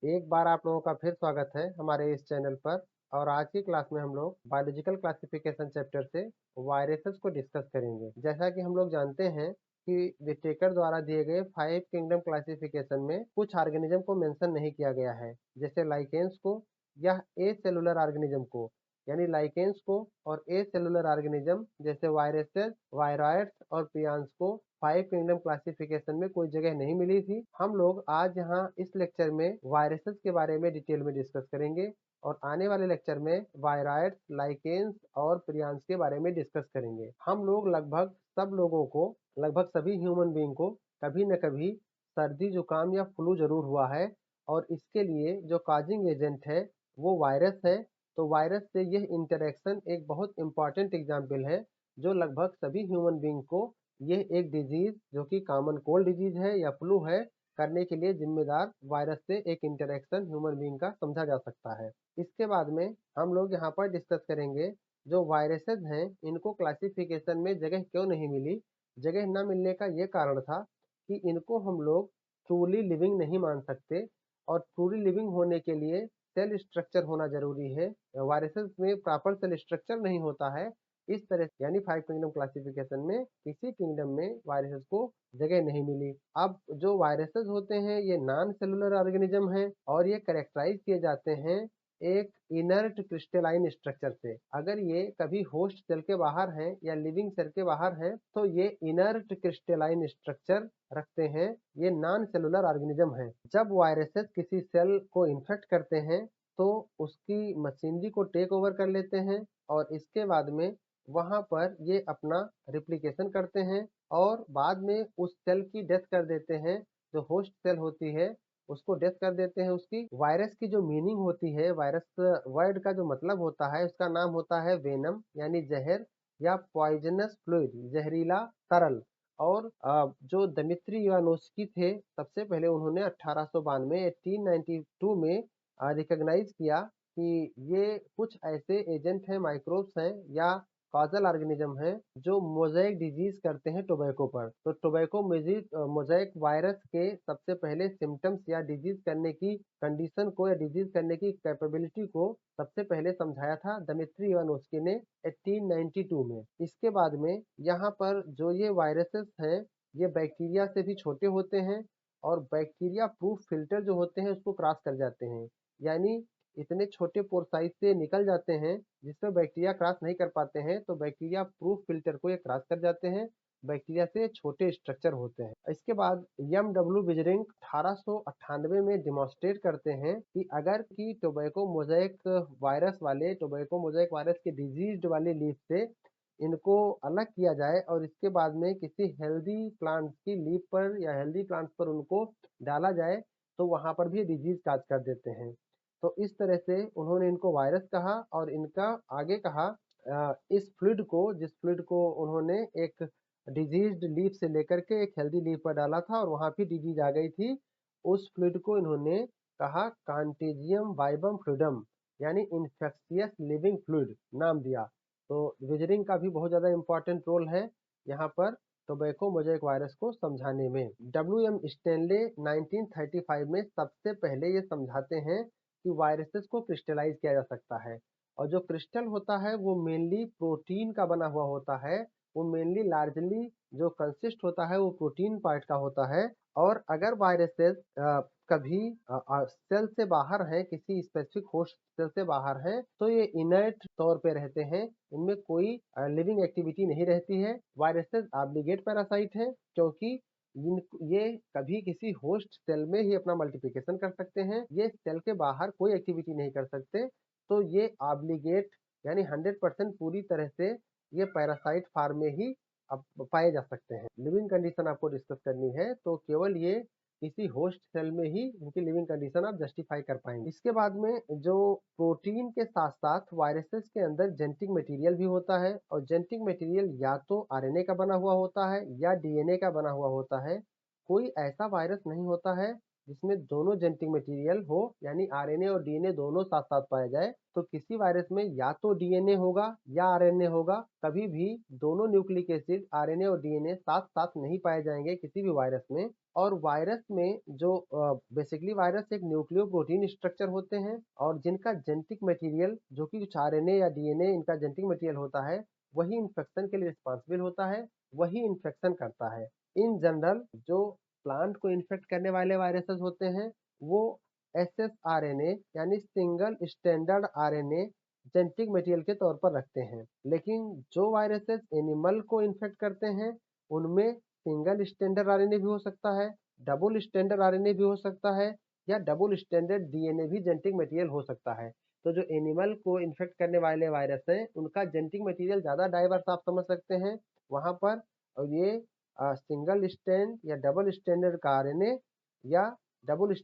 एक बार आप लोगों का फिर स्वागत है हमारे इस चैनल पर। और आज की क्लास में हम लोग बायोलॉजिकल क्लासिफिकेशन चैप्टर से वायरसेस को डिस्कस करेंगे। जैसा कि हम लोग जानते हैं कि विटेकर द्वारा दिए गए 5 किंगडम क्लासिफिकेशन में कुछ ऑर्गेनिज्म को मेंशन नहीं किया गया है, जैसे लाइकेंस को या ए सेलुलर ऑर्गेनिज्म को, यानी लाइकेंस को और ए सेलुलर ऑर्गेनिज्म जैसे वायरसेस, वायराइड्स और प्रियांस को 5 किंगडम क्लासिफिकेशन में कोई जगह नहीं मिली थी। हम लोग आज यहाँ इस लेक्चर में वायरसेस के बारे में डिटेल में डिस्कस करेंगे और आने वाले लेक्चर में वायराइड्स, लाइकेंस और प्रियांस के बारे में डिस्कस करेंगे। हम लोग लगभग सभी ह्यूमन बीइंग को कभी न कभी सर्दी, जुकाम या फ्लू जरूर हुआ है और इसके लिए जो काजिंग एजेंट है वो वायरस है। तो वायरस से यह इंटरेक्शन एक बहुत इंपॉर्टेंट एग्जाम्पल है जो लगभग सभी ह्यूमन बीइंग को यह एक डिजीज जो कि कॉमन कोल्ड डिजीज है या फ्लू है करने के लिए जिम्मेदार वायरस से एक इंटरेक्शन ह्यूमन बीइंग का समझा जा सकता है। इसके बाद में हम लोग यहाँ पर डिस्कस करेंगे जो वायरसेस हैं इनको क्लासिफिकेशन में जगह क्यों नहीं मिली। जगह न मिलने का ये कारण था कि इनको हम लोग ट्रूली लिविंग नहीं मान सकते और ट्रूली लिविंग होने के लिए सेल स्ट्रक्चर होना जरूरी है। वायरसेस में प्रॉपर सेल स्ट्रक्चर नहीं होता है। इस तरह से यानी 5 किंगडम क्लासिफिकेशन में किसी किंगडम में वायरसेस को जगह नहीं मिली। अब जो वायरसेस होते हैं ये नॉन सेलुलर ऑर्गेनिज्म हैं और ये कैरेक्टराइज किए जाते हैं एक इनर्ट क्रिस्टलाइन स्ट्रक्चर से। अगर ये कभी होस्ट सेल के बाहर हैं या लिविंग सेल के बाहर हैं तो ये इनर्ट क्रिस्टलाइन स्ट्रक्चर रखते हैं। ये नॉन सेलुलर ऑर्गेनिज्म है। जब वायरसेस किसी सेल को इन्फेक्ट करते हैं तो उसकी मशीनरी को टेक ओवर कर लेते हैं और इसके बाद में वहां पर ये अपना रिप्लिकेशन करते हैं और बाद में उस सेल की डेथ कर देते हैं। जो होस्ट सेल होती है उसको डेथ कर देते हैं उसकी। वायरस की जो मीनिंग होती है, वायरस वर्ड का जो मतलब होता है उसका नाम होता है वेनम यानी जहर या पॉइजनस फ्लूइड, जहरीला तरल। और जो दमित्री इवानोस्की थे सबसे पहले उन्होंने 1892 1892 में रिकॉग्नाइज किया कि ये कुछ ऐसे एजेंट हैं, माइक्रोब्स हैं या कॉजल ऑर्गेनिज्म है जो मोज़ेक डिजीज करते हैं टोबैको पर। तो टोबैको मोज़ेक वायरस के सबसे पहले सिम्टम्स या डिजीज करने की कंडीशन को या डिजीज करने की कैपेबिलिटी को सबसे पहले समझाया था दमित्री इवानोस्की ने 1892 में। इसके बाद में यहाँ पर जो ये वायरसेस हैं ये बैक्टीरिया से भी छोटे होते हैं और बैक्टीरिया प्रूफ फिल्टर जो होते हैं उसको क्रॉस कर जाते हैं, यानी इतने छोटे पोर साइज से निकल जाते हैं जिसमें बैक्टीरिया क्रॉस नहीं कर पाते हैं। तो बैक्टीरिया प्रूफ फिल्टर को ये क्रॉस कर जाते हैं, बैक्टीरिया से छोटे स्ट्रक्चर होते हैं। इसके बाद एम डब्ल्यू बिजरिंग 1898 में डिमॉन्स्ट्रेट करते हैं कि अगर की टोबैको मोज़ेक वायरस के डिजीज वाले लीफ से इनको अलग किया जाए और इसके बाद में किसी हेल्दी प्लांट की लीफ पर या हेल्दी प्लांट पर उनको डाला जाए तो वहां पर भी डिजीज काज कर देते हैं। तो इस तरह से उन्होंने इनको वायरस कहा और इनका आगे कहा इस फ्लूइड को, जिस फ्लूइड को उन्होंने एक डिजीज्ड लीफ से लेकर के एक हेल्दी लीफ पर डाला था और वहां भी डिजीज आ गई थी, उस फ्लूइड को इन्होंने कहा कांटेजियम वाइबम फ्लूइडम यानी इन्फेक्शियस लिविंग फ्लूइड नाम दिया। तो विजरिंग का भी बहुत ज़्यादा इंपॉर्टेंट रोल है यहाँ पर टोबैको मोज़ेक वायरस को समझाने में। डब्ल्यू एम स्टैनले 1935 में सबसे पहले ये समझाते हैं कि वायरसेस को क्रिस्टलाइज किया जा सकता है और जो क्रिस्टल होता है वो मेनली प्रोटीन का बना हुआ होता है। वो मेनली लार्जली जो कंसिस्ट होता है वो प्रोटीन पार्ट का होता है। और अगर वायरसेस कभी सेल से बाहर है, किसी स्पेसिफिक होस्ट सेल से बाहर है, तो ये इनर्ट तौर पे रहते हैं, इनमें कोई लिविंग एक्टिविटी नहीं रहती है। वायरसेस ऑब्लिगेट पैरासाइट है क्योंकि ये कभी किसी होस्ट सेल में ही अपना मल्टीप्लिकेशन कर सकते हैं, ये सेल के बाहर कोई एक्टिविटी नहीं कर सकते। तो ये ऑब्लिगेट यानी 100% पूरी तरह से ये पैरासाइट फार्म में ही अब पाए जा सकते हैं। लिविंग कंडीशन आपको डिस्कस करनी है तो केवल ये किसी होस्ट सेल में ही उनकी लिविंग कंडीशन आप जस्टिफाई कर पाएंगे। इसके बाद में जो प्रोटीन के साथ साथ वायरसेस के अंदर जेनेटिक मटेरियल भी होता है और जेनेटिक मटेरियल या तो आरएनए का बना हुआ होता है या डीएनए का बना हुआ होता है। कोई ऐसा वायरस नहीं होता है जिसमें दोनों जेनेटिक मटेरियल हो, यानी आरएनए और डीएनए दोनों साथ-साथ पाया जाए, तो किसी वायरस में या तो डीएनए होगा या आरएनए होगा। कभी भी दोनों न्यूक्लिक एसिड आरएनए और डीएनए साथ-साथ नहीं पाए जाएंगे किसी भी वायरस में। और वायरस में जो बेसिकली वायरस एक न्यूक्लियोप्रोटीन स्ट्रक्चर होते हैं और जिनका जेनेटिक मटेरियल जो कि कुछ आरएनए या डीएनए इनका जेनेटिक मटेरियल होता है, वही इन्फेक्शन के लिए रिस्पॉन्सिबल होता है, वही इन्फेक्शन करता है। इन जनरल जो प्लांट को इन्फेक्ट करने वाले वायरसेस होते हैं, वो एसएसआरएनए यानी single standard RNA genetic material के तौर पर रखते हैं। लेकिन जो वायरसेस एनिमल को इन्फेक्ट करते हैं, उनमें सिंगल स्टैंडर्ड आरएनए भी हो सकता है, डबल स्टैंडर्ड आरएनए भी हो सकता है, या डबल स्टैंडर्ड डीएनए भी जेनेटिक मटेरियल हो सकता है। तो जो एनिमल को इन्फेक्ट करने वाले वायरस हैं, उनका जेनेटिक मटेरियल ज़्यादा डाइवर्स आप समझ सकते हैं वहाँ पर। और ये सिंगल स्टैंड या डबल स्टैंडर्ड का आरएनए या डबल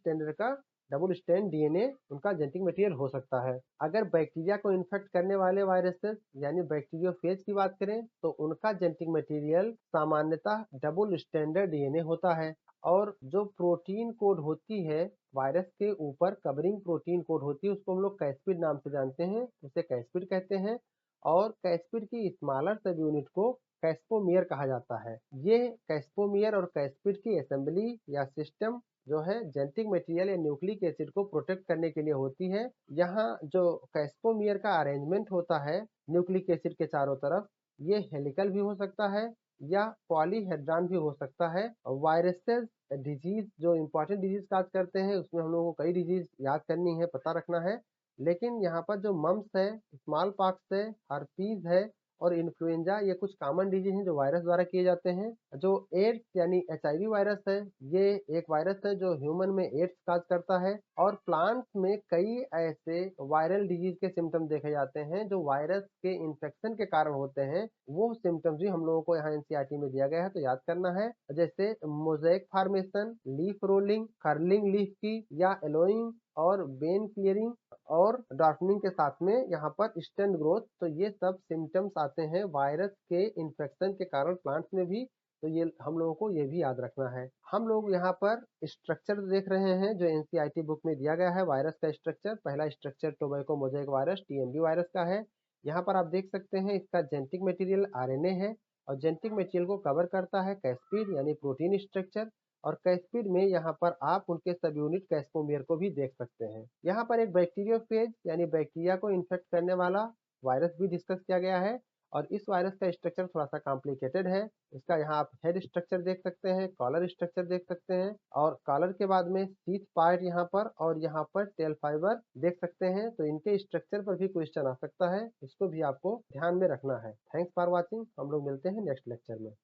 स्टैंड डीएनए उनका जेनेटिक मटेरियल हो सकता है। अगर बैक्टीरिया को इन्फेक्ट करने वाले वायरसेस यानी बैक्टीरियोफेज की बात करें, तो उनका जेनेटिक मटेरियल सामान्यतः डबल स्टैंडर्ड डीएनए होता है। और जो प्रोटीन कोड होती है वायरस के ऊपर, कवरिंग प्रोटीन कोड होती है, उसको हम लोग कैस्पिड नाम से जानते हैं, उसे कैस्पिड कहते हैं। और कैस्पिड की स्मॉलर सब यूनिट को कैस्पोमियर कहा जाता है। ये कैस्पोमियर और कैस्पिड की असेंबली या सिस्टम जो है जेनेटिक मटेरियल या न्यूक्लिक एसिड को प्रोटेक्ट करने के लिए होती है। यहाँ जो कैस्पोमियर का अरेंजमेंट होता है न्यूक्लिक एसिड के चारों तरफ, ये हेलिकल भी हो सकता है या पॉलीहेड्रॉन भी हो सकता है। वायरसेस डिजीज जो इंपॉर्टेंट डिजीज काज करते हैं, उसमें हम लोगों को कई डिजीज याद करनी है, पता रखना है। लेकिन यहाँ पर जो मम्प्स है, स्मॉल पॉक्स है, हर्पीज है और इन्फ्लुएंजा, ये कुछ कॉमन डिजीज हैं जो वायरस द्वारा किए जाते हैं। जो एड्स यानी एचआईवी वायरस है, ये एक वायरस है जो ह्यूमन में एड्स काज करता है। और प्लांट्स में कई ऐसे वायरल डिजीज के सिम्टम देखे जाते हैं जो वायरस के इन्फेक्शन के कारण होते हैं। वो सिम्टम्स भी हम लोगों को यहाँ एनसीईआरटी में दिया गया है, तो याद करना है। जैसे mosaic formation, leaf rolling, curling leaf की या एलोइंग और वेन क्लियरिंग और डार्कनिंग के साथ में यहाँ पर स्टेम ग्रोथ। तो ये सब सिम्टम्स आते हैं वायरस के इन्फेक्शन के कारण प्लांट्स में भी। तो ये हम लोगों को ये भी याद रखना है। हम लोग यहाँ पर स्ट्रक्चर देख रहे हैं जो एनसीईआरटी बुक में दिया गया है वायरस का स्ट्रक्चर। पहला structure tobacco mosaic virus TMV virus का है। यहाँ पर आप देख सकते हैं इसका जेनेटिक मटेरियल आरएनए है और जेनेटिक मटेरियल को कवर करता है कैस्पिड यानी प्रोटीन स्ट्रक्चर। और कैस्पिड में यहाँ पर आप उनके सब यूनिट कैस्पोमियर को भी देख सकते हैं। यहाँ पर एक बैक्टीरियोफेज यानी बैक्टीरिया को इन्फेक्ट करने वाला वायरस भी डिस्कस किया गया है। और इस वायरस का स्ट्रक्चर थोड़ा सा कॉम्प्लिकेटेड है। इसका यहाँ आप हेड स्ट्रक्चर देख सकते हैं, कॉलर स्ट्रक्चर देख सकते हैं और कॉलर के बाद में शीथ पार्ट यहाँ पर और यहाँ पर टेल फाइबर देख सकते हैं। तो इनके स्ट्रक्चर पर भी क्वेश्चन आ सकता है, इसको भी आपको ध्यान में रखना है। Thanks for watching. हम लोग मिलते हैं नेक्स्ट लेक्चर में।